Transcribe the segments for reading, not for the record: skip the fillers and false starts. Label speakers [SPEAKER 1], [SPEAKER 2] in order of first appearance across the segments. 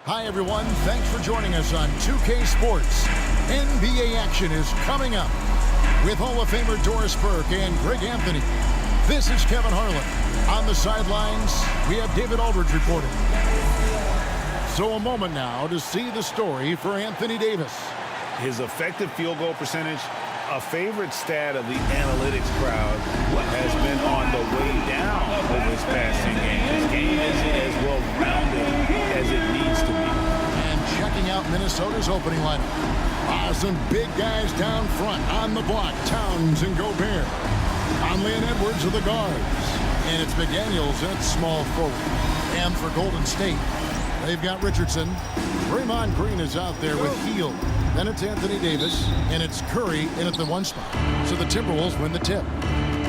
[SPEAKER 1] Hi, everyone. Thanks for joining us on 2K Sports. NBA action is coming up with Hall of Famer Doris Burke and Greg Anthony. This is Kevin Harlan. On the sidelines, we have David Aldridge reporting. So a moment now to see the story for Anthony Davis.
[SPEAKER 2] His effective field goal percentage, a favorite stat of the analytics crowd, has been on the way down over his past 10 games. His game isn't as well-rounded as it needs to be.
[SPEAKER 1] And checking out Minnesota's opening lineup. Some big guys down front on the block. Towns and Gobert. Conley and Edwards are the guards. And it's McDaniels at small forward. And for Golden State, they've got Richardson. Draymond Green is out there with Hield. Then it's Anthony Davis, and it's Curry in at the one spot. So the Timberwolves win the tip.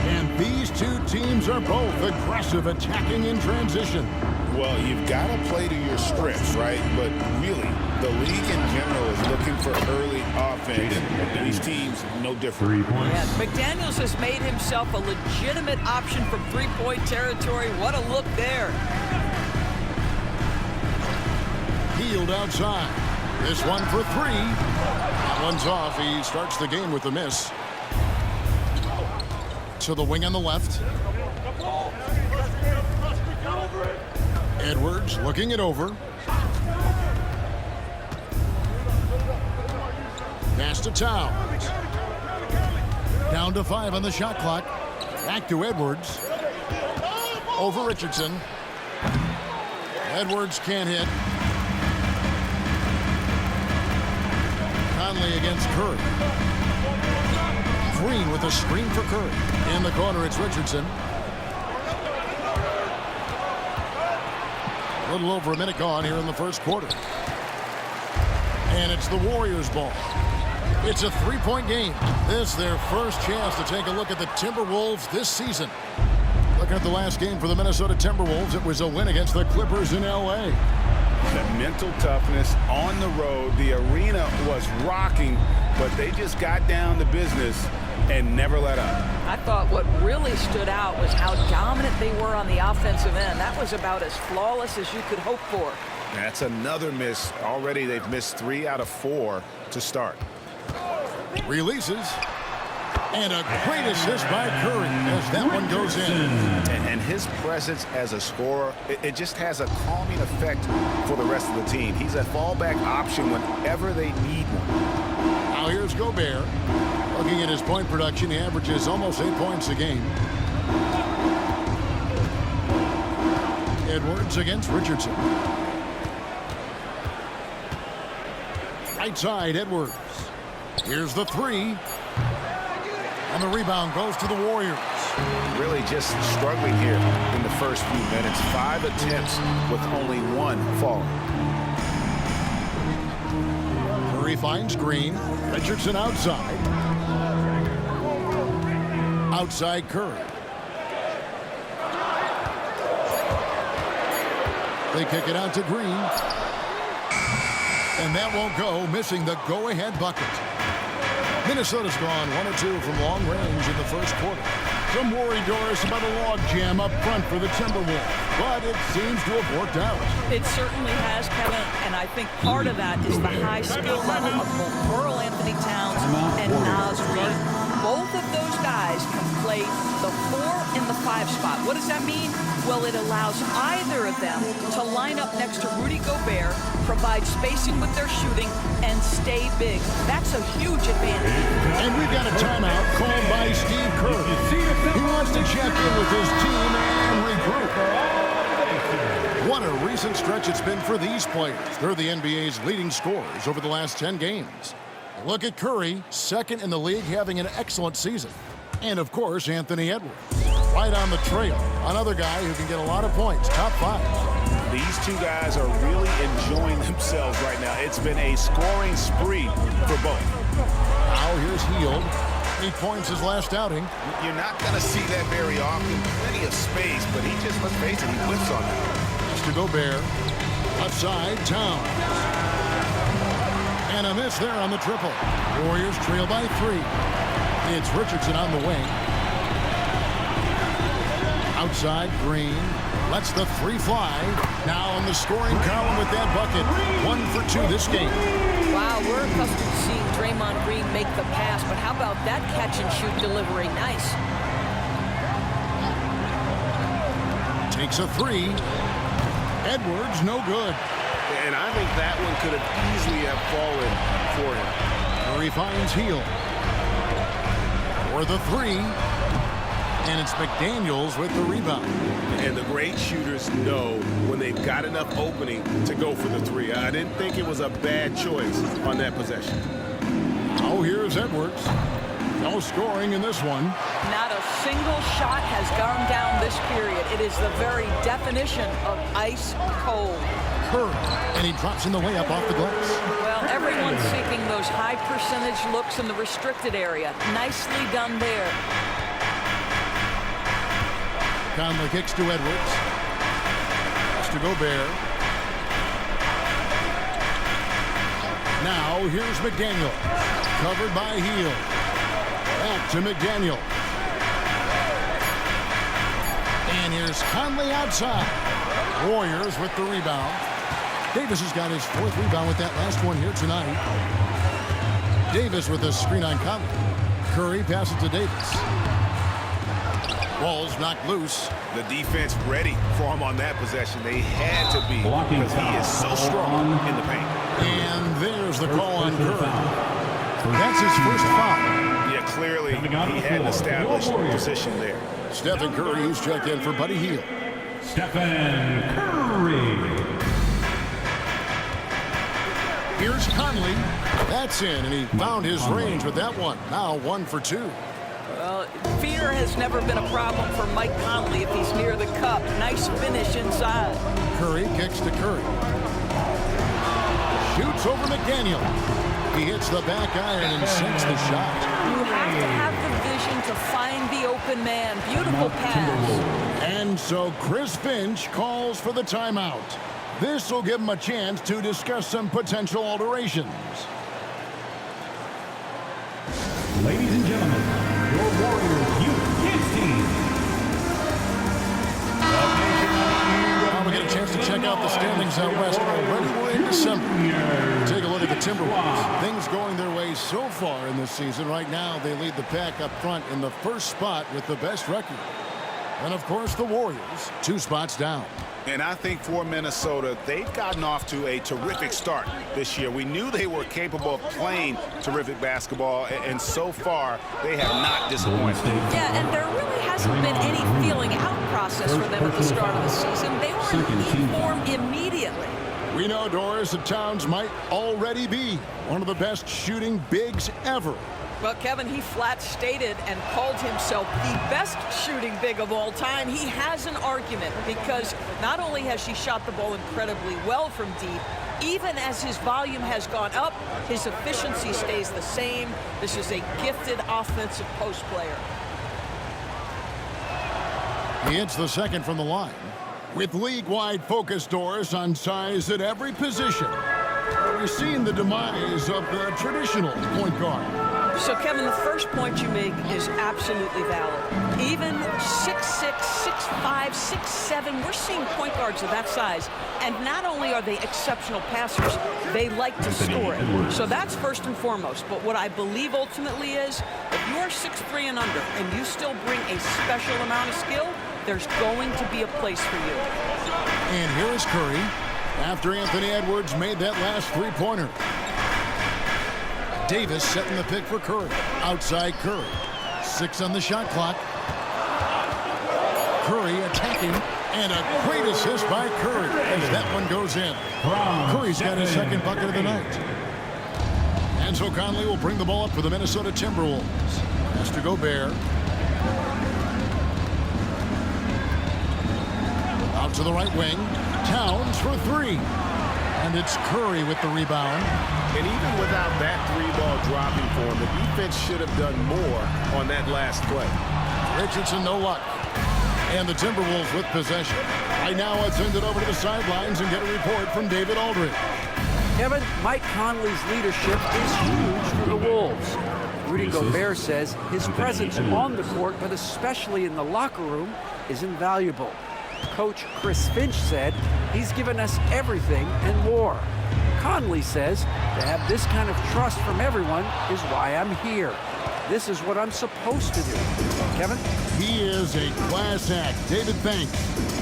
[SPEAKER 1] And these two teams are both aggressive, attacking in transition.
[SPEAKER 2] Well, you've got to play to your strengths, right? But really, the league in general is looking for early offense. These teams, no different.
[SPEAKER 3] 3 points.
[SPEAKER 4] Yeah, McDaniels has made himself a legitimate option from three-point territory. What a look there.
[SPEAKER 1] Hield outside. This one for three. That one's off. He starts the game with a miss. To the wing on the left. Edwards looking it over. Pass to Towns. Down to 5 on the shot clock. Back to Edwards. Over Richardson. Edwards can't hit. Conley against Curry. Green with a screen for Curry. In the corner, it's Richardson. A little over a minute gone here in the first quarter. And it's the Warriors' ball. It's a three-point game. This their first chance to take a look at the Timberwolves this season. Looking at the last game for the Minnesota Timberwolves, it was a win against the Clippers in L.A.
[SPEAKER 2] The mental toughness on the road. The arena was rocking, but they just got down to business and never let up.
[SPEAKER 4] I thought what really stood out was how dominant they were on the offensive end. That was about as flawless as you could hope for.
[SPEAKER 2] That's another miss. Already they've missed 3 out of 4 to start.
[SPEAKER 1] Releases. And a great assist by Curry as that one goes in.
[SPEAKER 2] And his presence as a scorer, it just has a calming effect for the rest of the team. He's a fallback option whenever they need one.
[SPEAKER 1] Now here's Gobert. Looking at his point production, he averages almost 8 points a game. Edwards against Richardson. Right side, Edwards. Here's the three. And the rebound goes to the Warriors.
[SPEAKER 2] Really just struggling here in the first few minutes. 5 attempts with only 1 falling.
[SPEAKER 1] Curry finds Green. Richardson outside. Outside Curry. They kick it out to Green. And that won't go, missing the go-ahead bucket. Minnesota's gone 1 or 2 from long range in the first quarter. Some worry, Doris, about a log jam up front for the Timberwolves, but it seems to have worked out.
[SPEAKER 4] It certainly has, Kevin, and I think part of that is the high skill level of both Karl Anthony Towns and Naz Reid. Both of those guys can play the 4 and the 5 spot. What does that mean? Well, it allows either of them to line up next to Rudy Gobert, provide spacing with their shooting, and stay big. That's a huge advantage.
[SPEAKER 1] And we've got a timeout called by Steve Kerr. He wants to check in with his team and regroup. What a recent stretch it's been for these players. They're the NBA's leading scorers over the last 10 games. Look at Curry, second in the league, having an excellent season. And, of course, Anthony Edwards, right on the trail. Another guy who can get a lot of points, top 5.
[SPEAKER 2] These two guys are really enjoying themselves right now. It's been a scoring spree for both.
[SPEAKER 1] Now here's Hield. 8 points his last outing.
[SPEAKER 2] You're not going to see that very often. Plenty of space, but he just, let's face it, he whiffs on that.
[SPEAKER 1] Just to Gobert. Left side, Towns. And a miss there on the triple. Warriors trail by 3. It's Richardson on the wing. Outside, Green. Lets the three fly. Now in the scoring column with that bucket. 1 for 2 this game.
[SPEAKER 4] Wow, we're accustomed to seeing Draymond Green make the pass, but how about that catch-and-shoot delivery? Nice.
[SPEAKER 1] Takes a three. Edwards, no good.
[SPEAKER 2] And I think that one could have easily have fallen for him.
[SPEAKER 1] Curry finds Hill. For the three. And it's McDaniels with the rebound.
[SPEAKER 2] And the great shooters know when they've got enough opening to go for the three. I didn't think it was a bad choice on that possession.
[SPEAKER 1] Oh, here's Edwards. No scoring in this one.
[SPEAKER 4] Not a single shot has gone down this period. It is the very definition of ice cold.
[SPEAKER 1] Curry, and he drops in the way up off the glass.
[SPEAKER 4] Well, everyone's seeking those high percentage looks in the restricted area. Nicely done there.
[SPEAKER 1] Conley kicks to Edwards. Pass to Gobert. Now here's McDaniel. Covered by Hill. Back to McDaniel. And here's Conley outside. Warriors with the rebound. Davis has got his 4th rebound with that last one here tonight. Davis with a screen on Conley. Curry passes to Davis. Ball's knocked loose.
[SPEAKER 2] The defense ready for him on that possession. They had to be because he is so strong in the paint.
[SPEAKER 1] And there's the call on Curry. That's his first foul.
[SPEAKER 2] Yeah, clearly he had an established position there.
[SPEAKER 1] Stephen Curry, who's checked in for Buddy Hield.
[SPEAKER 3] Stephen Curry.
[SPEAKER 1] Here's Conley. That's in, and he found his range with that one. Now 1 for 2.
[SPEAKER 4] Well, fear has never been a problem for Mike Conley if he's near the cup. Nice finish inside.
[SPEAKER 1] Curry kicks to Curry. Shoots over McDaniel. He hits the back iron and sinks the shot.
[SPEAKER 4] You have to have the vision to find the open man. Beautiful pass.
[SPEAKER 1] And so Chris Finch calls for the timeout. This will give him a chance to discuss some potential alterations.
[SPEAKER 3] Ladies and gentlemen, your Warriors Youth Kids team.
[SPEAKER 1] Now we get a chance to check out the standings out west. Already we're in December. Take a look at the Timberwolves. Things going their way so far in this season. Right now, they lead the pack up front in the first spot with the best record. And, of course, the Warriors, 2 spots down.
[SPEAKER 2] And I think for Minnesota, they've gotten off to a terrific start this year. We knew they were capable of playing terrific basketball, and so far, they have not disappointed.
[SPEAKER 4] Yeah, and there really hasn't been any feeling out process for them at the start of the season. They were in peak form immediately.
[SPEAKER 1] We know, Doris, that Towns might already be one of the best shooting bigs ever.
[SPEAKER 4] Well, Kevin, he flat stated and called himself the best shooting big of all time. He has an argument because not only has she shot the ball incredibly well from deep, even as his volume has gone up, his efficiency stays the same. This is a gifted offensive post player.
[SPEAKER 1] He hits the second from the line. With league-wide focus, Doris, on size at every position, we're seeing the demise of the traditional point guard.
[SPEAKER 4] So, Kevin, the first point you make is absolutely valid. Even 6'6", 6'5", 6'7", we're seeing point guards of that size. And not only are they exceptional passers, they like to score it. So that's first and foremost. But what I believe ultimately is, if you're 6'3" and under and you still bring a special amount of skill, there's going to be a place for you.
[SPEAKER 1] And here is Curry after Anthony Edwards made that last three-pointer. Davis setting the pick for Curry. Outside Curry. 6 on the shot clock. Curry attacking. And a great assist by Curry as that one goes in. Curry's got his second bucket of the night. And so Conley will bring the ball up for the Minnesota Timberwolves. Has to Gobert. Out to the right wing. Towns for 3. And it's Curry with the rebound.
[SPEAKER 2] And even without that 3-ball dropping for him, the defense should have done more on that last play.
[SPEAKER 1] Richardson, no luck. And the Timberwolves with possession. Right now, let's send it over to the sidelines and get a report from David Aldridge.
[SPEAKER 5] Kevin, Mike Conley's leadership is huge for the Wolves. Rudy Gobert says his presence on the court, but especially in the locker room, is invaluable. Coach Chris Finch said he's given us everything and more. Conley says to have this kind of trust from everyone is why I'm here. This is what I'm supposed to do. Kevin?
[SPEAKER 1] He is a class act. David, thanks.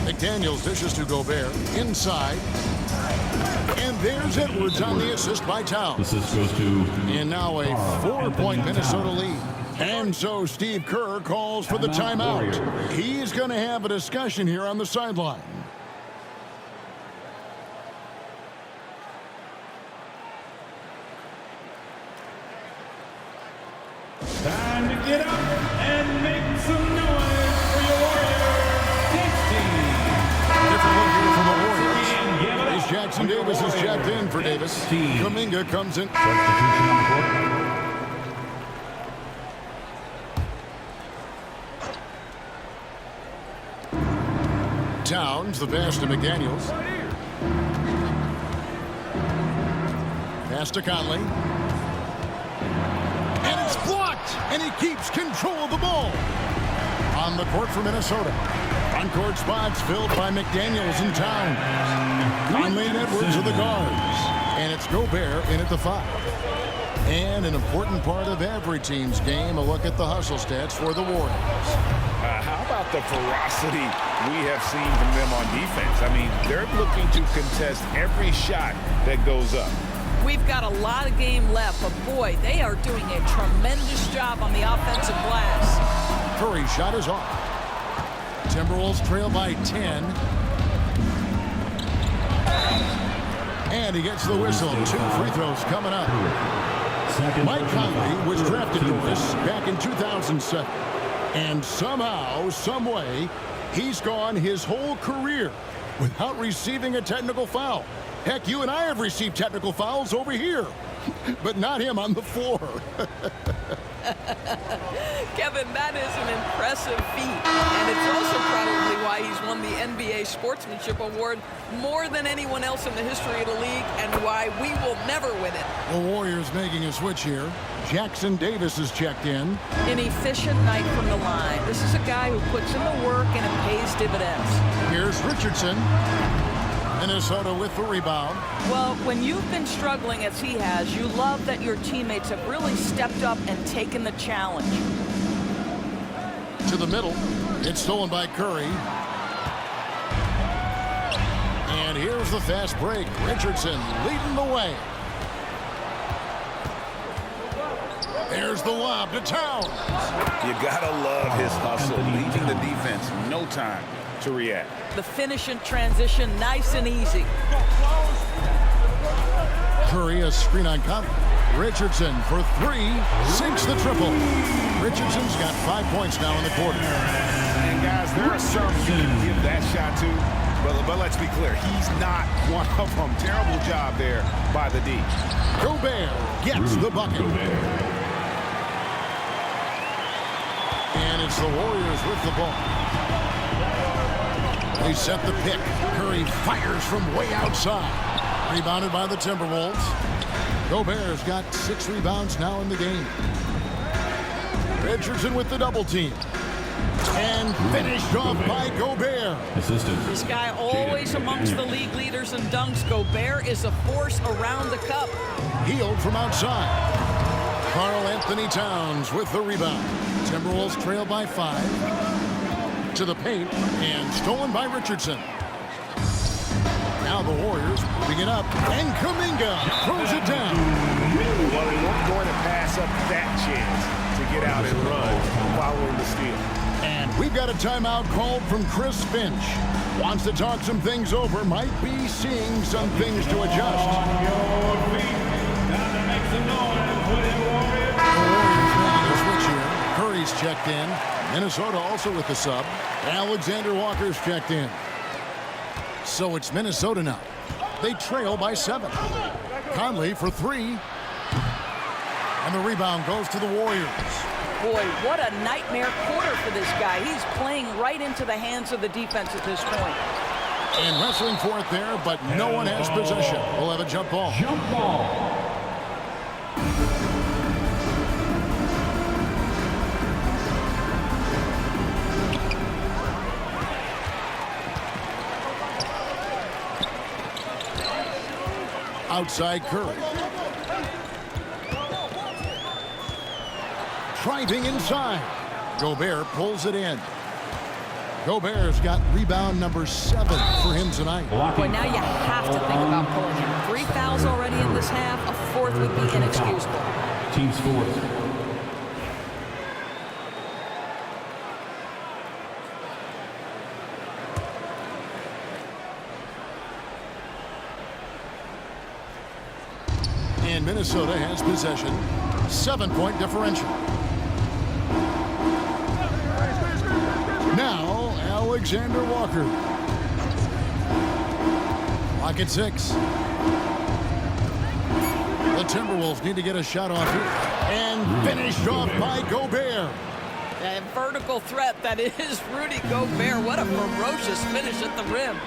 [SPEAKER 1] McDaniels dishes to Gobert inside. And there's Edwards on the assist by Towns.
[SPEAKER 3] Assist goes to...
[SPEAKER 1] And now a 4-point Minnesota lead. And so Steve Kerr calls for the timeout. He's going to have a discussion here on the sideline.
[SPEAKER 3] Time to get up and make some noise for your Warriors. 16.
[SPEAKER 1] Different look here from the Warriors. As Jackson Davis is checked in for Davis. Kuminga comes in.
[SPEAKER 3] Substitution on the court.
[SPEAKER 1] Towns, the pass to McDaniels. Pass to Conley. And it's blocked, and he keeps control of the ball. On the court for Minnesota. On-court spots filled by McDaniels and Towns. Conley and Edwards are the guards. And it's Gobert in at the 5. And an important part of every team's game, a look at the hustle stats for the Warriors.
[SPEAKER 2] How about the ferocity we have seen from them on defense? I mean, they're looking to contest every shot that goes up.
[SPEAKER 4] We've got a lot of game left, but boy, they are doing a tremendous job on the offensive glass.
[SPEAKER 1] Curry's shot is off. Timberwolves trail by 10. And he gets the whistle. 2 free throws coming up. Mike Conley was drafted to us back in 2007. And somehow, some way, he's gone his whole career without receiving a technical foul. Heck, you and I have received technical fouls over here, but not him on the floor.
[SPEAKER 4] Kevin, that is an impressive feat, and it's also probably why he's won the NBA Sportsmanship Award more than anyone else in the history of the league, and why we will never win it.
[SPEAKER 1] The Warriors making a switch here. Jackson Davis is checked in.
[SPEAKER 4] An efficient night from the line. This is a guy who puts in the work and it pays dividends.
[SPEAKER 1] Here's Richardson. Minnesota with the rebound.
[SPEAKER 4] Well, when you've been struggling as he has, you love that your teammates have really stepped up and taken the challenge.
[SPEAKER 1] To the middle. It's stolen by Curry. And here's the fast break. Richardson leading the way. There's the lob to Towns.
[SPEAKER 2] You gotta love his hustle, leaving the defense no time to react.
[SPEAKER 4] The finish and transition, nice and easy.
[SPEAKER 1] Curry, a screen on Conley. Richardson for 3, sinks the triple. Richardson's got 5 points now in the quarter.
[SPEAKER 2] And guys, there are some you can give that shot to, but let's be clear, he's not one of them. Terrible job there by the D.
[SPEAKER 1] Gobert gets the bucket. And it's the Warriors with the ball. They set the pick. Curry fires from way outside. Rebounded by the Timberwolves. Gobert's got 6 rebounds now in the game. Richardson with the double team. And finished off by Gobert.
[SPEAKER 3] Assistant.
[SPEAKER 4] This guy always amongst the league leaders in dunks. Gobert is a force around the cup.
[SPEAKER 1] Healed from outside. Karl Anthony Towns with the rebound. Timberwolves trail by 5. To the paint and stolen by Richardson. Now the Warriors moving it up. And Kuminga throws it down.
[SPEAKER 2] Well, they weren't going to pass up that chance to get out and run following the steal.
[SPEAKER 1] And we've got a timeout called from Chris Finch. Wants to talk some things over. Might be seeing some things to adjust. Curry's checked in. Minnesota also with the sub. Alexander Walker's checked in. So it's Minnesota now. They trail by 7. Conley for 3. And the rebound goes to the Warriors.
[SPEAKER 4] Boy, what a nightmare quarter for this guy. He's playing right into the hands of the defense at this point.
[SPEAKER 1] And wrestling for it there, but no one has possession. We'll have a jump ball.
[SPEAKER 3] Jump ball.
[SPEAKER 1] Outside Curry. Driving inside. Gobert pulls it in. Gobert's got rebound number 7 for him tonight.
[SPEAKER 4] Boy, now you have to think about pulling him. 3 fouls already in this half. A 4th would be inexcusable.
[SPEAKER 3] Team scores.
[SPEAKER 1] And Minnesota has possession. 7-point differential. Now, Alexander Walker. Clock at 6. The Timberwolves need to get a shot off here. And finished off by Gobert.
[SPEAKER 4] That vertical threat that is Rudy Gobert. What a ferocious finish at the rim.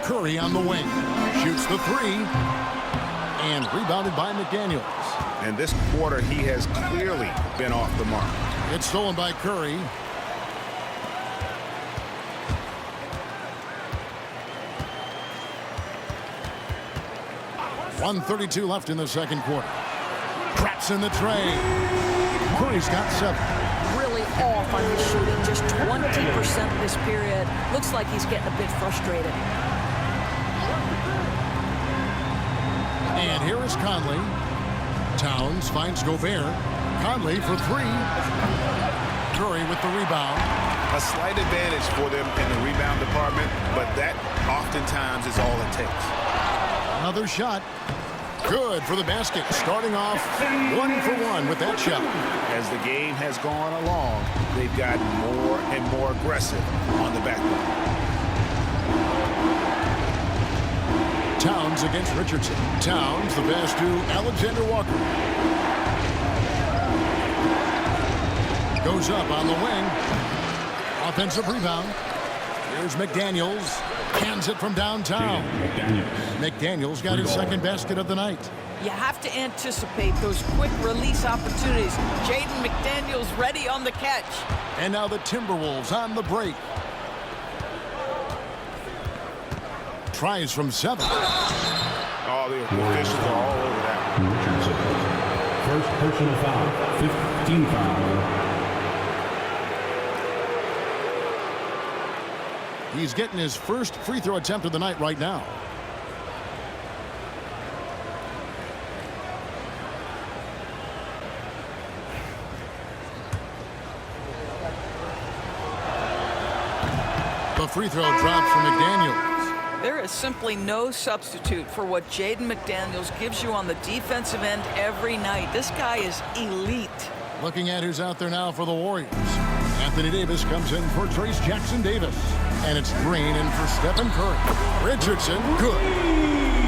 [SPEAKER 1] Curry on the wing. Shoots the 3. And rebounded by McDaniels.
[SPEAKER 2] And this quarter, he has clearly been off the mark.
[SPEAKER 1] It's stolen by Curry. .132 left in the second quarter. Traps in the tray. Curry's got 7.
[SPEAKER 4] Really off on his shooting. Just 20% this period. Looks like he's getting a bit frustrated.
[SPEAKER 1] And here is Conley. Towns finds Gobert. Conley for 3. Curry with the rebound.
[SPEAKER 2] A slight advantage for them in the rebound department, but that oftentimes is all it takes.
[SPEAKER 1] Another shot. Good for the basket. Starting off 1 for 1 with that shot.
[SPEAKER 2] As the game has gone along, they've gotten more and more aggressive on the backboard.
[SPEAKER 1] Towns against Richardson. Towns, the pass to Alexander Walker. Goes up on the wing. Offensive rebound. Here's McDaniels. Hands it from downtown. McDaniels got his second basket of the night.
[SPEAKER 4] You have to anticipate those quick release opportunities. Jaden McDaniels ready on the catch.
[SPEAKER 1] And now the Timberwolves on the break. Tries from 7.
[SPEAKER 2] Oh, the officials are all over that.
[SPEAKER 3] Richardson. First personal foul. 15 foul.
[SPEAKER 1] He's getting his first free throw attempt of the night right now. The free throw drops from McDaniels.
[SPEAKER 4] There is simply no substitute for what Jaden McDaniels gives you on the defensive end every night. This guy is elite.
[SPEAKER 1] Looking at who's out there now for the Warriors. Anthony Davis comes in for Trace Jackson Davis. And it's Green in for Stephen Curry. Richardson, good.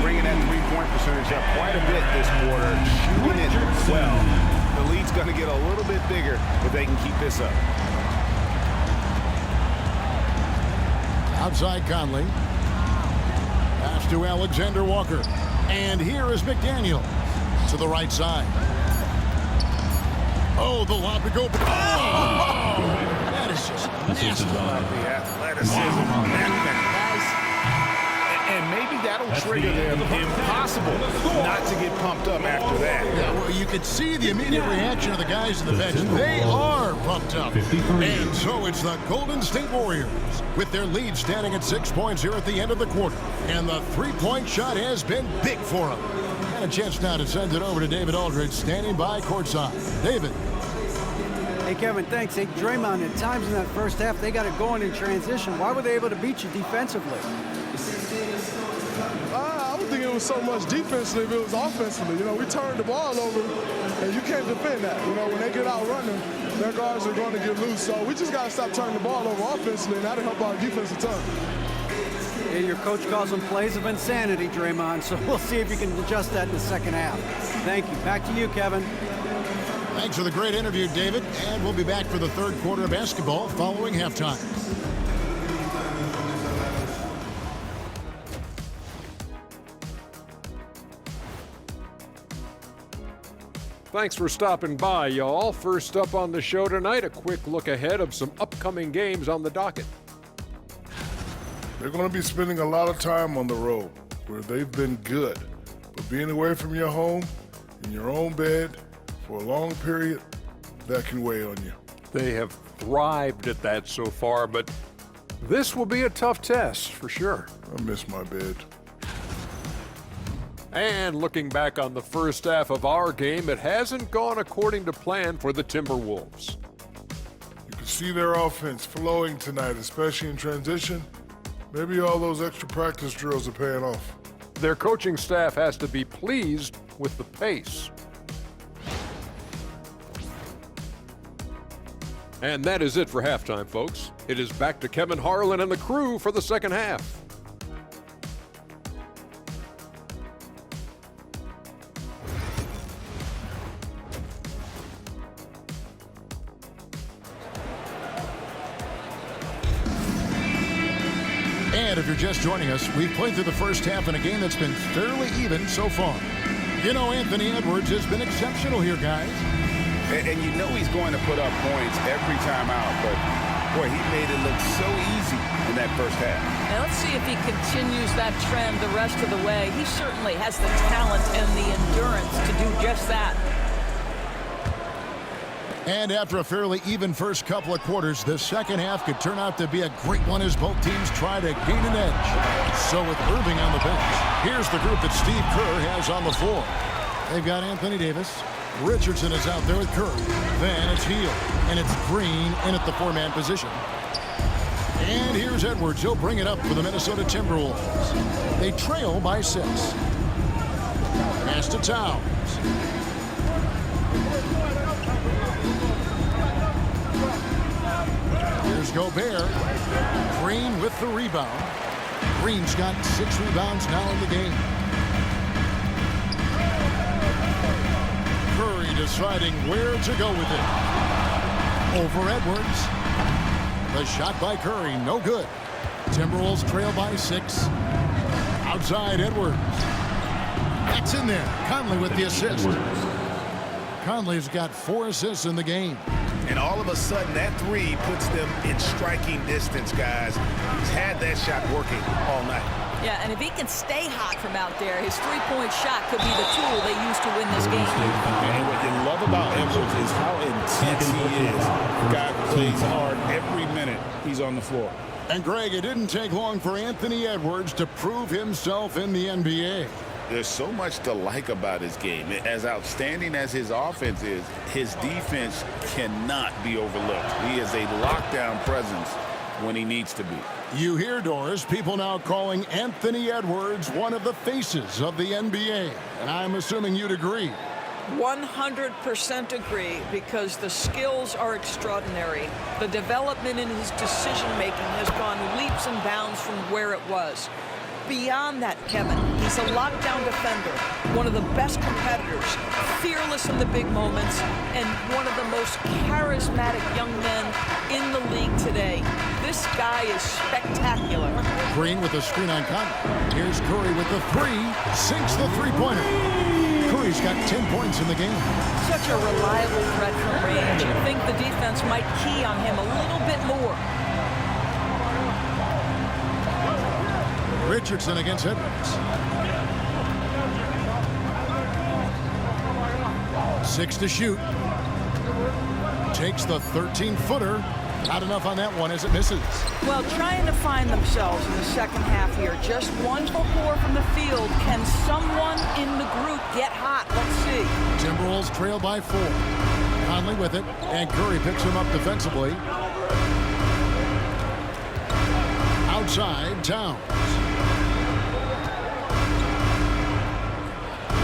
[SPEAKER 2] Bringing that three-point percentage up quite a bit this quarter. Shooting it well. The lead's going to get a little bit bigger if they can keep this up.
[SPEAKER 1] Outside Conley. Pass to Alexander Walker. And here is McDaniel to the right side. Oh, the lob to go. Oh! That is just nasty.
[SPEAKER 2] The athleticism on that finish. And maybe that'll trigger them. Impossible not to get pumped up after that.
[SPEAKER 1] Yeah, well, you could see the immediate reaction of the guys in the bench. They are pumped up. And so it's the Golden State Warriors with their lead standing at 6 points here at the end of the quarter. And the three-point shot has been big for them. And a chance now to send it over to David Aldridge standing by courtside. David.
[SPEAKER 5] Hey, Kevin, thanks. Hey, Draymond, at times in that first half, they got it going in transition. Why were they able to beat you defensively?
[SPEAKER 6] I don't think it was so much defensively, it was offensively. You know, we turned the ball over, and you can't defend that. You know, when they get out running, their guards are going to get loose. So we just got to stop turning the ball over offensively, and that'll help our defensive turn.
[SPEAKER 5] Hey, your coach calls them plays of insanity, Draymond, so we'll see if you can adjust that in the second half. Thank you. Back to you, Kevin.
[SPEAKER 1] Thanks for the great interview, David. And we'll be back for the third quarter of basketball following halftime.
[SPEAKER 7] Thanks for stopping by, y'all. First up on the show tonight, a quick look ahead of some upcoming games on the docket.
[SPEAKER 8] They're going to be spending a lot of time on the road where they've been good. But being away from your home, in your own bed, for a long period, that can weigh on you.
[SPEAKER 7] They have thrived at that so far, but this will be a tough test for sure.
[SPEAKER 8] I miss my bed.
[SPEAKER 7] And looking back on the first half of our game, it hasn't gone according to plan for the Timberwolves.
[SPEAKER 8] You can see their offense flowing tonight, especially in transition. Maybe all those extra practice drills are paying off.
[SPEAKER 7] Their coaching staff has to be pleased with the pace. And that is it for halftime, folks. It is back to Kevin Harlan and the crew for the second half.
[SPEAKER 1] And if you're just joining us, we've played through the first half in a game that's been fairly even so far. You know, Anthony Edwards has been exceptional here, guys.
[SPEAKER 2] And you know he's going to put up points every time out, but boy, he made it look so easy in that first half.
[SPEAKER 4] Now let's see if he continues that trend the rest of the way. He certainly has the talent and the endurance to do just that.
[SPEAKER 1] And after a fairly even first couple of quarters, the second half could turn out to be a great one as both teams try to gain an edge. So with Irving on the bench, here's the group that Steve Kerr has on the floor. They've got Anthony Davis. Richardson is out there with Curry. Then it's Hield. And it's Green in at the four-man position. And here's Edwards. He'll bring it up for the Minnesota Timberwolves. They trail by 6. Pass to Towns. Here's Gobert. Green with the rebound. Green's got 6 rebounds now in the game. Curry deciding where to go with it. Over Edwards. The shot by Curry, no good. Timberwolves trail by 6. Outside Edwards. That's in there. Conley with the assist. Conley's got 4 assists in the game.
[SPEAKER 2] And all of a sudden, that three puts them in striking distance, guys. He's had that shot working all night.
[SPEAKER 4] Yeah, and if he can stay hot from out there, his three-point shot could be the tool they use to win this game.
[SPEAKER 2] And what you love about Edwards is how intense he is. Guy plays hard every minute he's on the floor.
[SPEAKER 1] And Greg, it didn't take long for Anthony Edwards to prove himself in the NBA.
[SPEAKER 2] There's so much to like about his game. As outstanding as his offense is, his defense cannot be overlooked. He is a lockdown presence when he needs to be.
[SPEAKER 1] You hear, Doris, people now calling Anthony Edwards one of the faces of the NBA. And I'm assuming you'd agree.
[SPEAKER 4] 100% agree, because the skills are extraordinary. The development in his decision-making has gone leaps and bounds from where it was. Beyond that, Kevin, he's a lockdown defender, one of the best competitors, fearless in the big moments, and one of the most charismatic young men in the league today. This guy is spectacular.
[SPEAKER 1] Green with the screen on Conley. Here's Curry with the 3, sinks the three-pointer. Curry's got 10 points in the game.
[SPEAKER 4] Such a reliable threat from range. You think the defense might key on him a little bit more.
[SPEAKER 1] Richardson against Edwards. 6 to shoot. Takes the 13-footer. Not enough on that one as it misses.
[SPEAKER 4] Well, trying to find themselves in the second half here. Just 1 for 4 from the field. Can someone in the group get hot? Let's see.
[SPEAKER 1] Timberwolves trail by 4. Conley with it, and Curry picks him up defensively. Outside, Towns.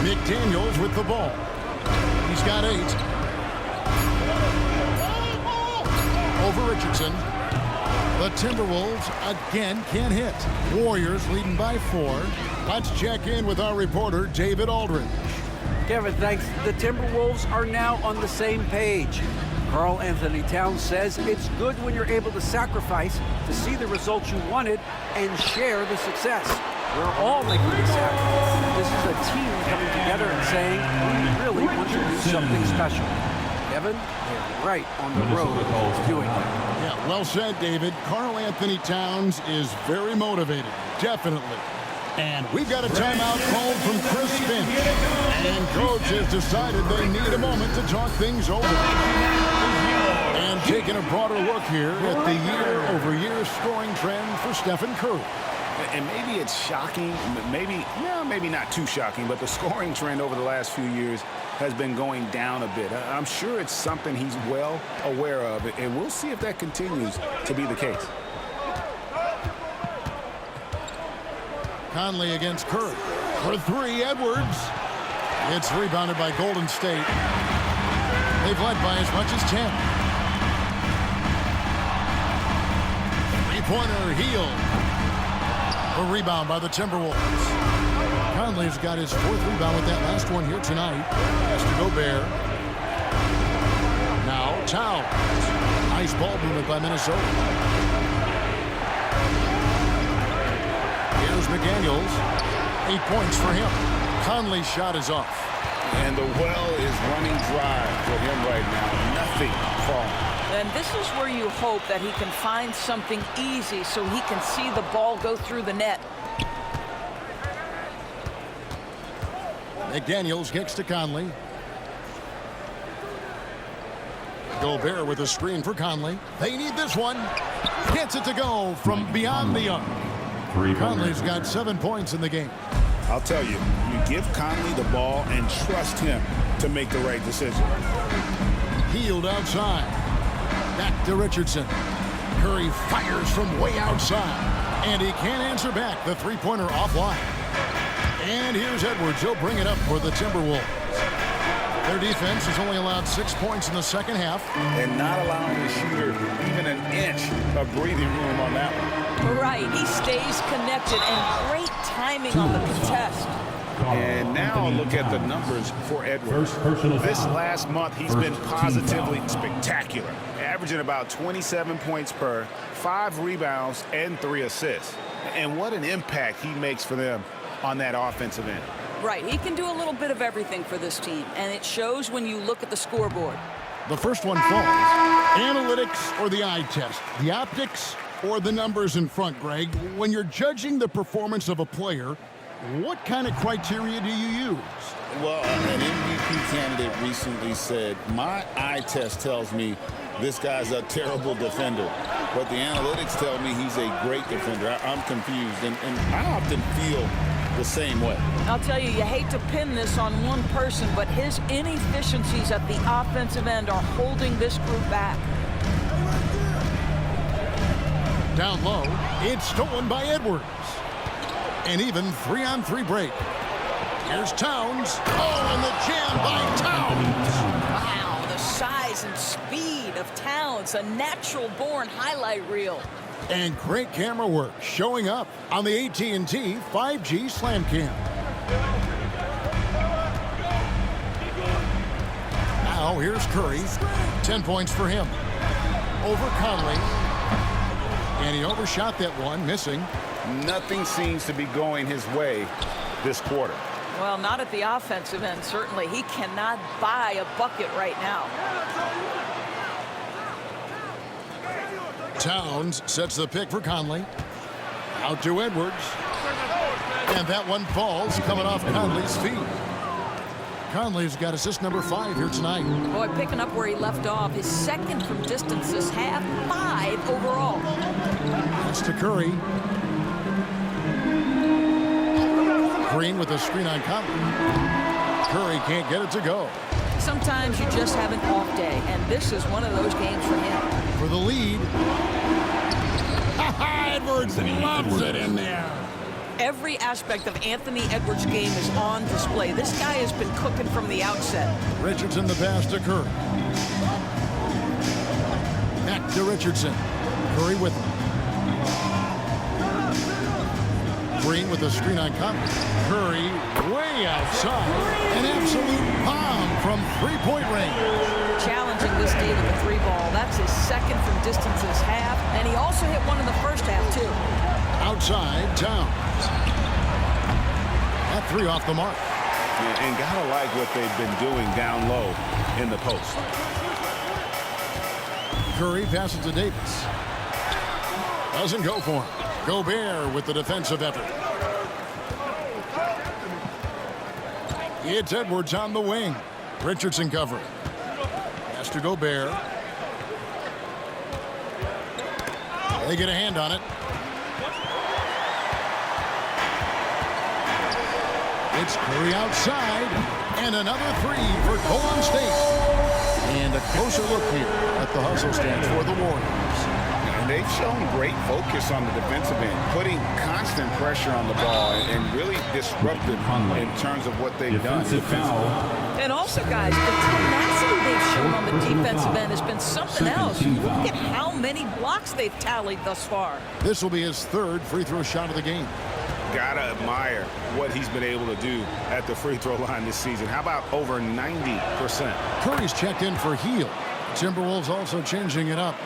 [SPEAKER 1] McDaniels with the ball. He's got 8. Over Richardson. The Timberwolves again can't hit. Warriors leading by 4. Let's check in with our reporter, David Aldridge.
[SPEAKER 5] Kevin, thanks. The Timberwolves are now on the same page. Karl Anthony Towns says it's good when you're able to sacrifice to see the results you wanted and share the success. We're all making this happen. This is a team coming together and saying, we really want to do something special. Evan, they're right on the road doing that.
[SPEAKER 1] Yeah, well said, David. Karl Anthony Towns is very motivated, definitely. And we've got a timeout called from Chris Finch. And coach has decided they need a moment to talk things over. And taking a broader look here at the year-over-year scoring trend for Stephen Curry.
[SPEAKER 2] And maybe it's shocking, maybe not too shocking, but the scoring trend over the last few years has been going down a bit. I'm sure it's something he's well aware of, and we'll see if that continues to be the case.
[SPEAKER 1] Conley against Curry. For three, Edwards. It's rebounded by Golden State. They've led by as much as 10. Three-pointer, Heel. A rebound by the Timberwolves. Conley's got his fourth rebound with that last one here tonight. Has to Gobert. Now Towns. Nice ball movement by Minnesota. Here's McDaniels. 8 points for him. Conley's shot is off.
[SPEAKER 2] And the well is running dry for him right now. Nothing falling.
[SPEAKER 4] And this is where you hope that he can find something easy so he can see the ball go through the net.
[SPEAKER 1] McDaniels kicks to Conley. Gobert with a screen for Conley. They need this one. Gets it to go from beyond the arc. Conley's got 7 points in the game.
[SPEAKER 2] I'll tell you, you give Conley the ball and trust him to make the right decision.
[SPEAKER 1] Healed outside. Back to Richardson. Curry fires from way outside. And he can't answer back. The three-pointer offline. And here's Edwards. He'll bring it up for the Timberwolves. Their defense has only allowed 6 points in the second half.
[SPEAKER 2] And not allowing the shooter even an inch of breathing room on that one.
[SPEAKER 4] Right, he stays connected, and great timing on the contest.
[SPEAKER 2] And now look at the numbers for Edwards. This last month, he's been positively spectacular, averaging about 27 points per, 5 rebounds, and 3 assists. And what an impact he makes for them on that offensive end.
[SPEAKER 4] Right, he can do a little bit of everything for this team, and it shows when you look at the scoreboard.
[SPEAKER 1] The first one falls. Analytics or the eye test? The optics or the numbers in front, Greg? When you're judging the performance of a player, what kind of criteria do you use?
[SPEAKER 9] Well, an MVP candidate recently said, my eye test tells me this guy's a terrible defender, but the analytics tell me he's a great defender. I'm confused, and I often feel the same way.
[SPEAKER 4] I'll tell you, you hate to pin this on one person, but his inefficiencies at the offensive end are holding this group back.
[SPEAKER 1] Down low, it's stolen by Edwards. An even 3-on-3 break. Here's Towns. Oh, and the jam by Towns.
[SPEAKER 4] Wow, the size and speed of Towns, a natural-born highlight reel.
[SPEAKER 1] And great camera work showing up on the AT&T 5G Slam Cam. Now here's Curry. 10 points for him. Over Conley. And he overshot that one, missing.
[SPEAKER 2] Nothing seems to be going his way this quarter.
[SPEAKER 4] Well, not at the offensive end, certainly. He cannot buy a bucket right now.
[SPEAKER 1] Towns sets the pick for Conley. Out to Edwards. And that one falls, coming off Conley's feet. Conley's got assist number 5 here tonight.
[SPEAKER 4] Boy, picking up where he left off. His second from distance this half, 5 overall.
[SPEAKER 1] That's to Curry. Green with a screen on Conley. Curry can't get it to go.
[SPEAKER 4] Sometimes you just have an off day, and this is one of those games for him.
[SPEAKER 1] For the lead. Edwards loves it in there.
[SPEAKER 4] Every aspect of Anthony Edwards' game is on display. This guy has been cooking from the outset.
[SPEAKER 1] Richardson the pass to Curry. Back to Richardson. Curry with him. Green with a screen on Conley. Curry way outside. An absolute bomb from three-point range.
[SPEAKER 4] Challenging this day with the 3 ball. That's his second from distance this half. And he also hit one in the first half, too.
[SPEAKER 1] Outside, Towns. That 3 off the mark.
[SPEAKER 2] And gotta like what they've been doing down low in the post.
[SPEAKER 1] Curry passes to Davis. Doesn't go for him. Gobert with the defensive effort. It's Edwards on the wing. Richardson covering. Pass to Gobert. They get a hand on it. It's Curry outside. And another three for Golden State. And a closer look here at the hustle stance for the Warriors.
[SPEAKER 9] And they've shown great focus on the defensive end, putting constant pressure on the ball and really disruptive in terms of what they've done.
[SPEAKER 4] And also, guys, the tenacity they've shown on the defensive end has been something else. Look at how many blocks they've tallied thus far.
[SPEAKER 1] This will be his third free throw shot of the game.
[SPEAKER 2] Gotta admire what he's been able to do at the free throw line this season. How about over 90%?
[SPEAKER 1] Curry's checked in for Heel. Timberwolves also changing it up.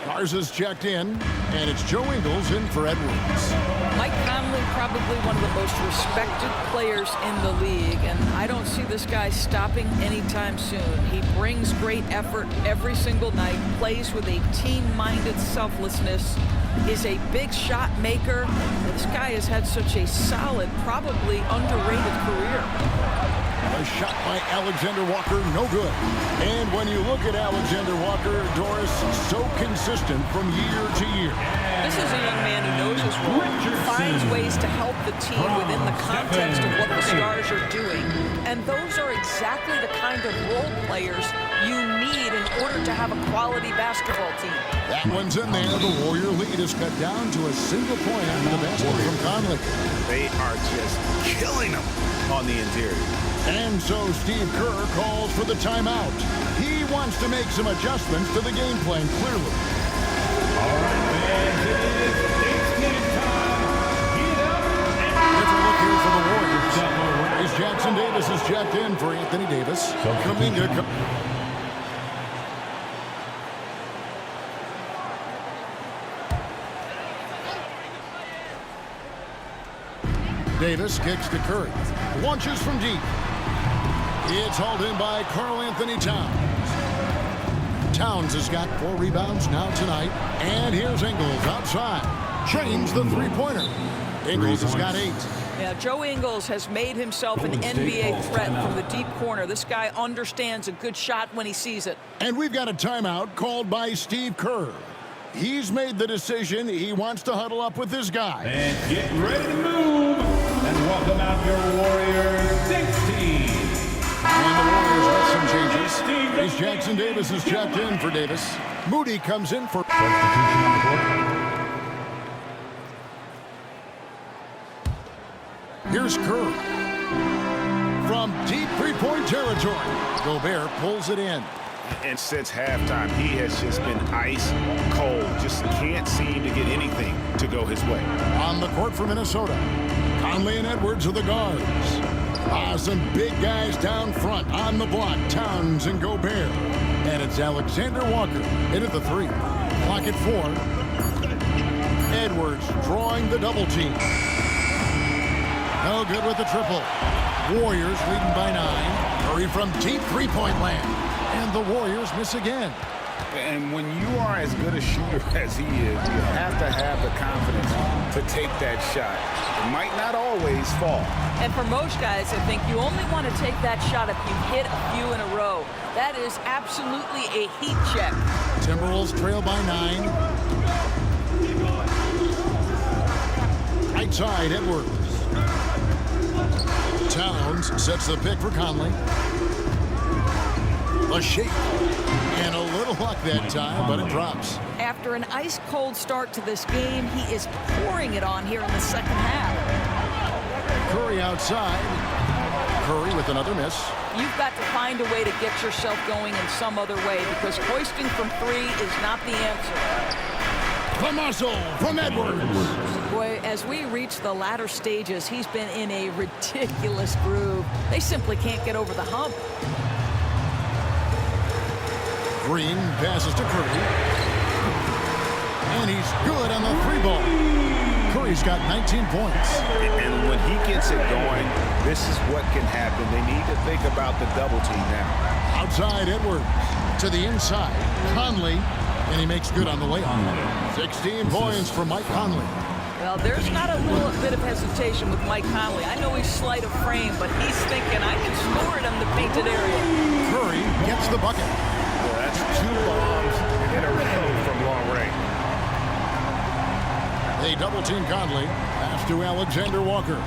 [SPEAKER 1] Garza's checked in, and it's Joe Ingles in for Edwards.
[SPEAKER 4] Mike Conley, probably one of the most respected players in the league, and I don't see this guy stopping anytime soon. He brings great effort every single night, plays with a team-minded selflessness, is a big shot maker. This guy has had such a solid, probably underrated career.
[SPEAKER 1] A shot by Alexander Walker, no good. And when you look at Alexander Walker, Doris, so consistent from year to year.
[SPEAKER 4] This is a young man who knows his role, finds ways to help the team within the context of what the Stars are doing. And those are exactly the kind of role players you need in order to have a quality basketball team.
[SPEAKER 1] That one's in there. The Warrior lead is cut down to a single point after the basket from Conley.
[SPEAKER 2] They are just killing them on the interior.
[SPEAKER 1] And so Steve Kerr calls for the timeout. He wants to make some adjustments to the game plan, clearly.
[SPEAKER 3] All right, fans, it is game time. Get up
[SPEAKER 1] Different look here for the Warriors. As Jackson Davis is checked in for Anthony Davis. Kuminga. Davis kicks to Curry. Launches from deep. It's hauled in by Karl Anthony Towns. Towns has got 4 rebounds now tonight. And here's Ingles outside. James the three-pointer. Ingles has got 8.
[SPEAKER 4] Yeah, Joe Ingles has made himself an NBA threat from the deep corner. This guy understands a good shot when he sees it.
[SPEAKER 1] And we've got a timeout called by Steve Kerr. He's made the decision. He wants to huddle up with his guy.
[SPEAKER 3] and get ready to move. And welcome out your Warriors 16.
[SPEAKER 1] And the Warriors with some changes. As Jackson Davis is checked in for Davis. Moody comes in for... Here's Kerr. From deep three-point territory. Gobert pulls it in.
[SPEAKER 2] And since halftime, he has just been ice cold. Just can't seem to get anything to go his way.
[SPEAKER 1] On the court for Minnesota, Conley and Edwards are the guards. Some big guys down front on the block, Towns and Gobert. And it's Alexander Walker in at the 3. Clock at 4. Edwards drawing the double team. No good with the triple. Warriors leading by 9. Curry from deep three-point land. And the Warriors miss again.
[SPEAKER 2] And when you are as good a shooter as he is, you have to have the confidence to take that shot. It might not always fall.
[SPEAKER 4] And for most guys, I think you only want to take that shot if you hit a few in a row. That is absolutely a heat check.
[SPEAKER 1] Timberwolves trail by 9. Right side, Edwards. Towns sets the pick for Conley. A shake. And a little luck that time, but it drops.
[SPEAKER 4] After an ice-cold start to this game, he is pouring it on here in the second half.
[SPEAKER 1] Curry outside. Curry with another miss.
[SPEAKER 4] You've got to find a way to get yourself going in some other way because hoisting from 3 is not the answer.
[SPEAKER 1] The muscle from Edwards.
[SPEAKER 4] Boy, as we reach the latter stages, he's been in a ridiculous groove. They simply can't get over the hump.
[SPEAKER 1] Green passes to Curry. And he's good on the 3-ball. Curry's got 19 points.
[SPEAKER 2] And when he gets it going, this is what can happen. They need to think about the double team now.
[SPEAKER 1] Outside Edwards. To the inside. Conley. And he makes good on the layup. 16 points for Mike Conley.
[SPEAKER 4] Well, there's not a little bit of hesitation with Mike Conley. I know he's slight of frame, but he's thinking, I can score it in the painted area.
[SPEAKER 1] Curry gets the bucket.
[SPEAKER 2] Well, that's 2 bombs in a row from long range.
[SPEAKER 1] They double-team Conley. Pass to Alexander Walker.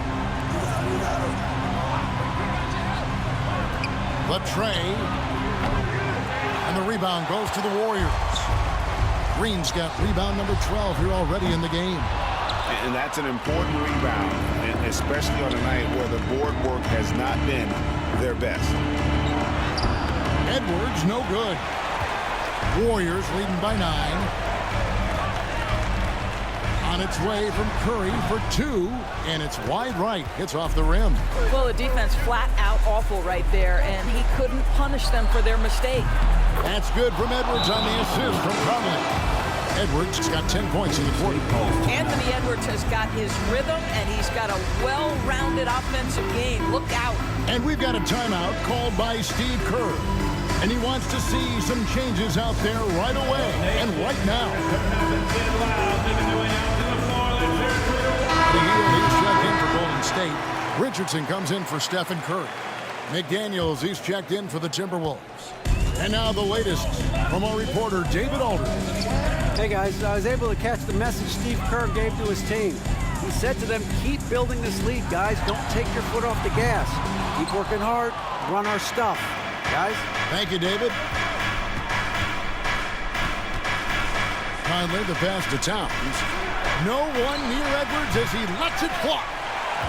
[SPEAKER 1] The tray. And the rebound goes to the Warriors. Green's got rebound number 12 here already in the game.
[SPEAKER 2] And that's an important rebound, and especially on a night where the board work has not been their best.
[SPEAKER 1] Edwards, no good. Warriors leading by 9. On its way from Curry for 2, and it's wide right. Hits off the rim.
[SPEAKER 4] Well, the defense flat out awful right there, and he couldn't punish them for their mistake.
[SPEAKER 1] That's good from Edwards on the assist from Conley. Edwards has got 10 points in the quarter.
[SPEAKER 4] Anthony Edwards has got his rhythm, and he's got a well-rounded offensive game. Look out.
[SPEAKER 1] And we've got a timeout called by Steve Kerr. And he wants to see some changes out there right away and right now. He's checked in for Golden State. Richardson comes in for Stephen Curry. McDaniels, he's checked in for the Timberwolves. And now the latest from our reporter, David Aldridge.
[SPEAKER 5] Hey guys, I was able to catch the message Steve Kerr gave to his team. He said to them, keep building this lead, guys. Don't take your foot off the gas. Keep working hard. Run our stuff. Guys?
[SPEAKER 1] Thank you, David. Finally, the pass to Towns. No one near Edwards as he lets it fly.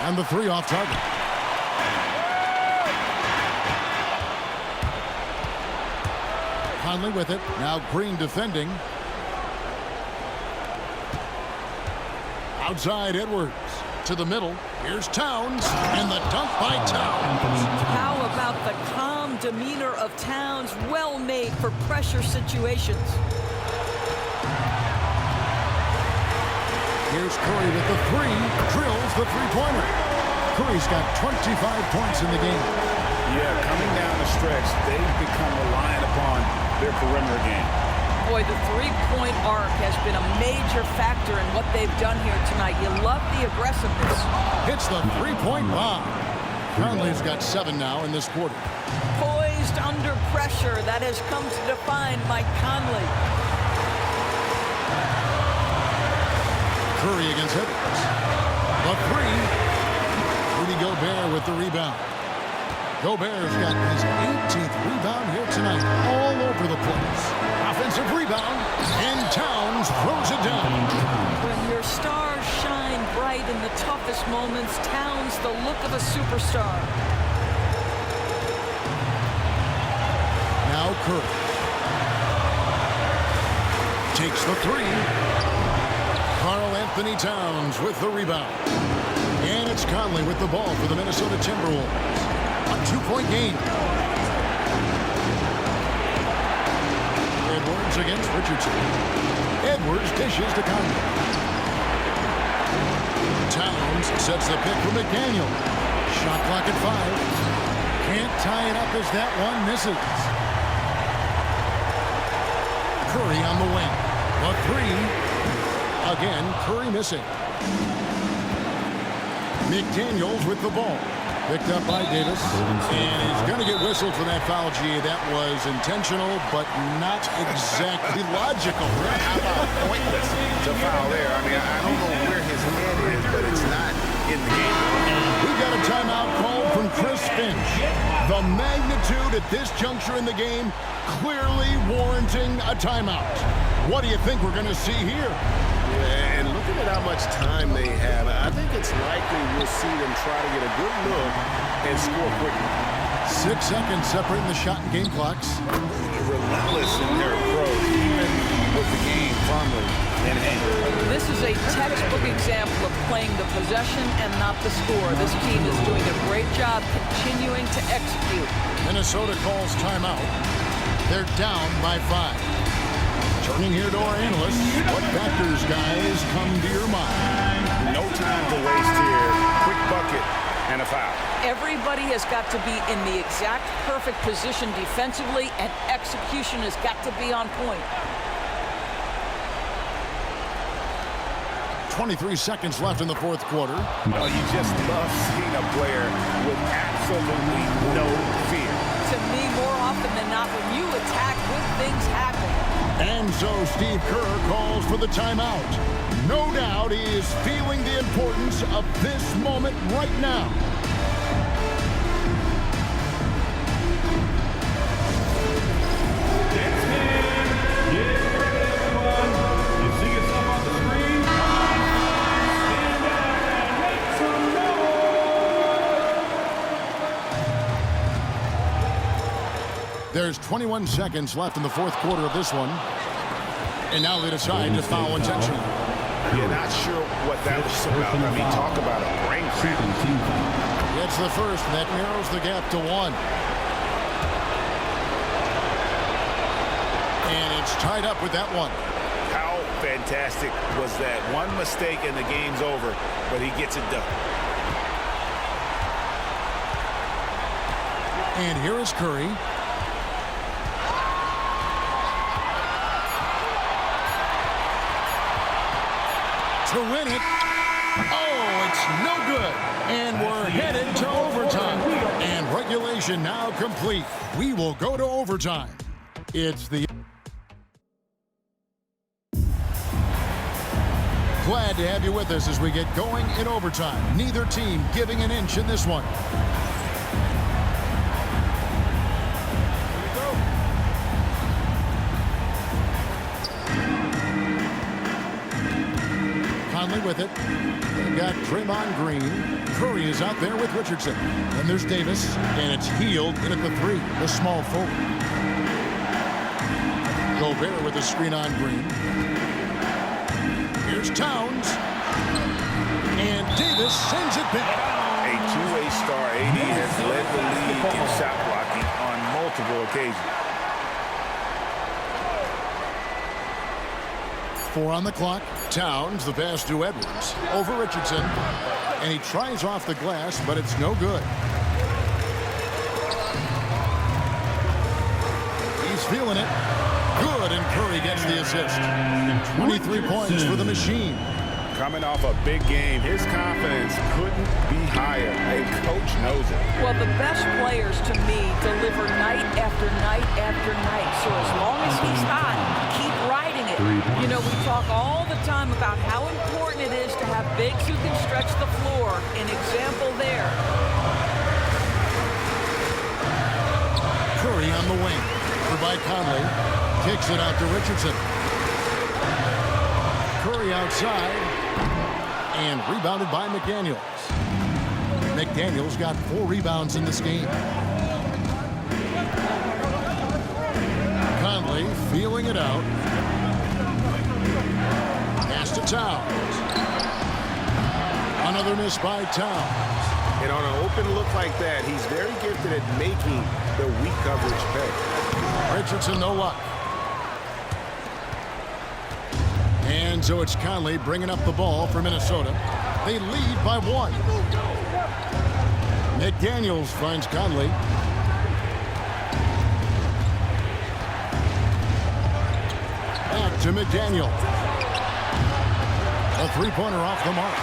[SPEAKER 1] And the 3 off target. Conley with it. Now Green defending. Outside Edwards to the middle. Here's Towns, and the dunk by Towns.
[SPEAKER 4] How about the calm demeanor of Towns? Well made for pressure situations.
[SPEAKER 1] Here's Curry with the 3. Drills the three-pointer. Curry's got 25 points in the game.
[SPEAKER 2] Yeah, coming down the stretch, they've become reliant upon their perimeter game.
[SPEAKER 4] Boy, the three-point arc has been a major factor in what they've done here tonight. You love the aggressiveness.
[SPEAKER 1] Hits the three-point bomb. Conley's got 7 now in this quarter.
[SPEAKER 4] Poised under pressure. That has come to define Mike Conley.
[SPEAKER 1] Curry against Edwards. The 3. Rudy Gobert with the rebound. Gobert's got his 18th rebound here tonight. All over the place. Offensive rebound, and Towns throws it down.
[SPEAKER 4] When your stars shine bright in the toughest moments, Towns the look of a superstar.
[SPEAKER 1] Now Curry. Takes the 3. Karl Anthony Towns with the rebound. And it's Conley with the ball for the Minnesota Timberwolves. A 2-point game. Edwards against Richardson. Edwards dishes to Conley. Towns sets the pick for McDaniel. Shot clock at 5. Can't tie it up as that one misses. Curry on the wing. The 3. Again, Curry missing. McDaniels with the ball. Picked up by Davis. And he's going to get whistled for that foul, G. That was intentional, but not exactly logical.
[SPEAKER 2] How about pointless to foul there? I mean, I don't know where his head is, but it's not in the game.
[SPEAKER 1] We've got a timeout called from Chris Finch. The magnitude at this juncture in the game clearly warranting a timeout. What do you think we're going to see here?
[SPEAKER 10] Yeah, and looking at how much time they have, I think it's likely we'll see them try to get a good look and score quickly.
[SPEAKER 1] 6 seconds separating the shot and game clocks.
[SPEAKER 2] Relentless in their approach, even with the game firmly in hand.
[SPEAKER 4] This is a textbook example of playing the possession and not the score. This team is doing a great job continuing to execute.
[SPEAKER 1] Minnesota calls timeout. They're down by 5. Turning here to our analysts, what factors, guys, come to your mind?
[SPEAKER 2] No time to waste here. Quick bucket and a foul.
[SPEAKER 4] Everybody has got to be in the exact perfect position defensively, and execution has got to be on point.
[SPEAKER 1] 23 seconds left in the fourth quarter.
[SPEAKER 2] Oh, you just love seeing a player with absolutely no fear.
[SPEAKER 4] To me, more often than not, when you attack, good things happen.
[SPEAKER 1] And so Steve Kerr calls for the timeout. No doubt he is feeling the importance of this moment right now. There's 21 seconds left in the fourth quarter of this one. And now they decide to foul intentionally.
[SPEAKER 2] You're not sure what that was about. I mean, talk about a brain cramp.
[SPEAKER 1] It's the first, and that narrows the gap to 1. And it's tied up with that one.
[SPEAKER 2] How fantastic was that? One mistake and the game's over, but he gets it done.
[SPEAKER 1] And here is Curry. To win it. Oh, it's no good. And we're headed to overtime. And regulation now complete. We will go to overtime. It's the... Glad to have you with us as we get going in overtime. Neither team giving an inch in this one. With it. They've got Draymond Green. Curry is out there with Richardson. And there's Davis. And it's Hield in at the 3. The small forward. Gobert with a screen on Green. Here's Towns. And Davis sends it back.
[SPEAKER 2] A two-way star. AD has led the league in shot blocking on multiple occasions.
[SPEAKER 1] 4 on the clock. Towns, the pass to Edwards. Over Richardson. And he tries off the glass, but it's no good. He's feeling it. Good, and Curry gets the assist. 23 points for the machine.
[SPEAKER 2] Coming off a big game, his confidence couldn't be higher. A coach knows it.
[SPEAKER 4] Well, the best players, to me, deliver night after night after night. So as long as he's hot, keep riding it. You know, we talk all the time about how important it is to have bigs who can stretch the floor. An example there.
[SPEAKER 1] Curry on the wing. By Conley. Kicks it out to Richardson. Curry outside. And rebounded by McDaniels. McDaniels got 4 rebounds in this game. Conley feeling it out. Pass to Towns. Another miss by Towns.
[SPEAKER 10] And on an open look like that, he's very gifted at making the weak coverage pay.
[SPEAKER 1] Richardson, no luck. And so it's Conley bringing up the ball for Minnesota. They lead by 1. McDaniels finds Conley. Back to McDaniel. A three-pointer off the mark.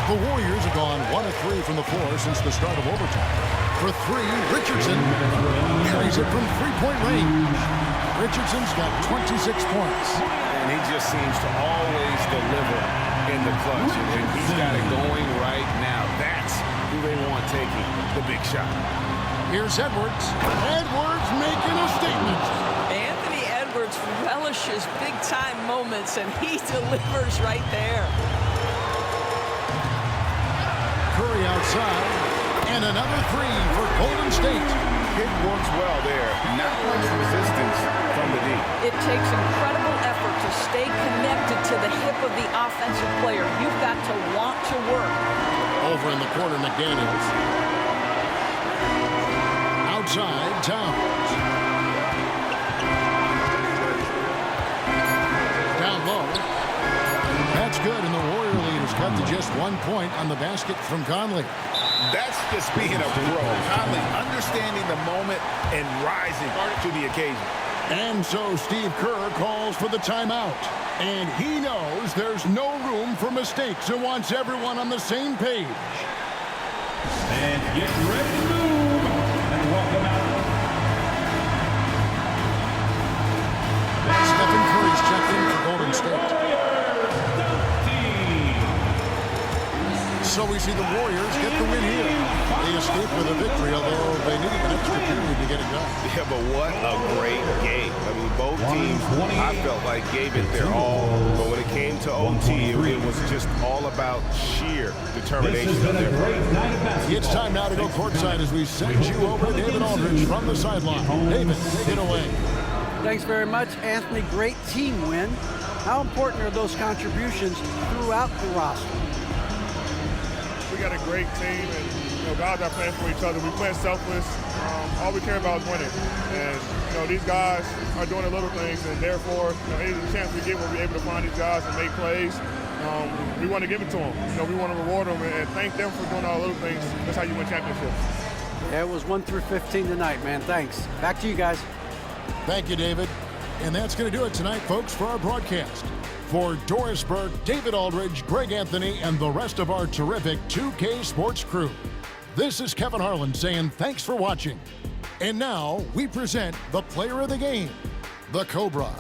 [SPEAKER 1] The Warriors have gone 1 of 3 from the floor since the start of overtime. For 3, Richardson carries it from three-point range. Richardson's got 26 points.
[SPEAKER 2] And he just seems to always deliver in the clutch. And he's got it going right now. That's who they want taking the big shot.
[SPEAKER 1] Here's Edwards. Edwards making a statement.
[SPEAKER 4] Anthony Edwards relishes big-time moments, and he delivers right there.
[SPEAKER 1] Curry outside. And another 3 for Golden State.
[SPEAKER 2] It works well there. Not much resistance from the D.
[SPEAKER 4] It takes incredible effort to stay connected to the hip of the offensive player. You've got to want to work.
[SPEAKER 1] Over in the corner, McDaniels. Outside, Towns. Down low. That's good, and the Warrior lead is cut to just 1 point on the basket from Conley.
[SPEAKER 2] That's just being a pro. Conley understanding the moment and rising to the occasion.
[SPEAKER 1] And so Steve Kerr calls for the timeout. And he knows there's no room for mistakes and wants everyone on the same page.
[SPEAKER 3] And get ready to move. And welcome out.
[SPEAKER 1] Stephen Curry's checked in for Golden State. So we see the Warriors get the win here. They escape with a victory, although they needed an extra period to get it done.
[SPEAKER 10] Yeah, but what a great game. I mean, both teams, I felt like, gave it their all. But when it came to OT, it was just all about sheer determination of their play.
[SPEAKER 1] It's time now to go courtside as we send you over to David Aldridge from the sideline. David, take it away.
[SPEAKER 5] Thanks very much, Anthony. Great team win. How important are those contributions throughout the roster?
[SPEAKER 6] We got a great team, and guys are playing for each other. We play selfless. All we care about is winning. And these guys are doing the little things, and therefore, any chance we get, we'll be able to find these guys and make plays. We want to give it to them. We want to reward them and thank them for doing all the little things. That's how you win championships.
[SPEAKER 5] Yeah, it was 1 through 15 tonight, man. Thanks. Back to you guys.
[SPEAKER 1] Thank you, David. And that's going to do it tonight, folks, for our broadcast. For Doris Burke, David Aldridge, Greg Anthony, and the rest of our terrific 2K Sports crew, this is Kevin Harlan saying thanks for watching. And now we present the player of the game, the Cobra.